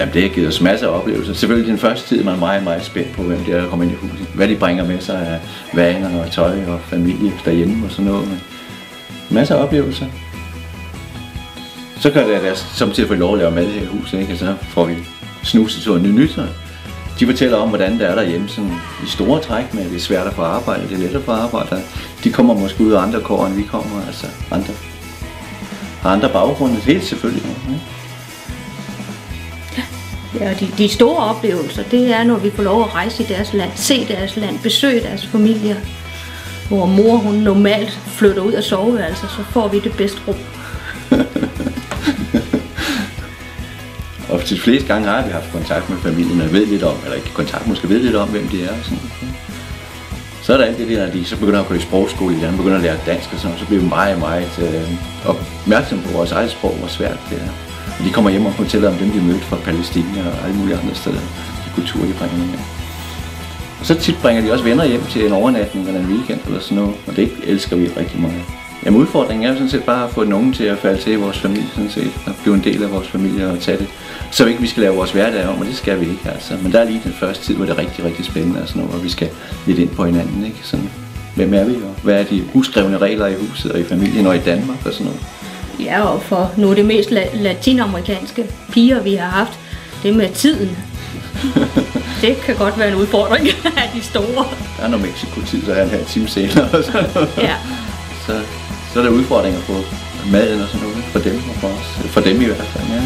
Jamen, det har givet os masser af oplevelser. Selvfølgelig den første tid, man er meget, meget spændt på, hvem det er, der kommer ind i huset. Hvad de bringer med sig af vaner og tøj og familie derhjemme og sådan noget. Men masser af oplevelser. Så gør det, at jeg samtidig får lov at lave mad her i huset, ikke? Og så får vi snuset til noget nyt. De fortæller om, hvordan det er derhjemme sådan, i store træk med, at det er svært at få arbejde, det er let at få arbejde. De kommer måske ud af andre kår, end vi kommer, altså andre baggrunde, helt selvfølgelig. Ja. Ja, de store oplevelser, det er, når vi får lov at rejse i deres land, se deres land, besøge deres familier. Hvor mor, hun normalt flytter ud af soveværelset, så får vi det bedste rum. Og til de fleste gange har vi haft kontakt med familien, og ved lidt om, eller ikke kontakt, måske ved lidt om, hvem de er. Og sådan. Så er der alt det der, at de så begynder at gå i sprogskole i Danmark, begynder at lære dansk og sådan, så bliver vi meget, meget opmærksomme på vores eget sprog, hvor svært det er. Og de kommer hjem og fortæller om dem, de mødte fra Palæstina og alle mulige andre steder, de kulturer, de bringer med. Og så tit bringer de også venner hjem til en overnatning eller en weekend eller sådan noget, og det elsker vi rigtig meget. Jamen udfordringen er sådan set bare at få den unge til at falde til i vores familie, sådan set, og blive en del af vores familie og tage det. Så ikke vi skal lave vores hverdag om, og det skal vi ikke altså. Men der er lige den første tid, hvor det er rigtig, rigtig spændende og sådan noget, og vi skal lidt ind på hinanden, ikke? Sådan, hvem er vi, og hvad er de uskrevne regler i huset og i familien og i Danmark og sådan noget. Ja, og for nogle af de mest latinamerikanske piger, vi har haft, det med tiden. Det kan godt være en udfordring af de store. Der er noget Mexico-tid, så er en halv time senere og sådan noget. Ja. Så er der udfordringer på maden og sådan noget, for dem og for os. For dem i hvert fald, ja.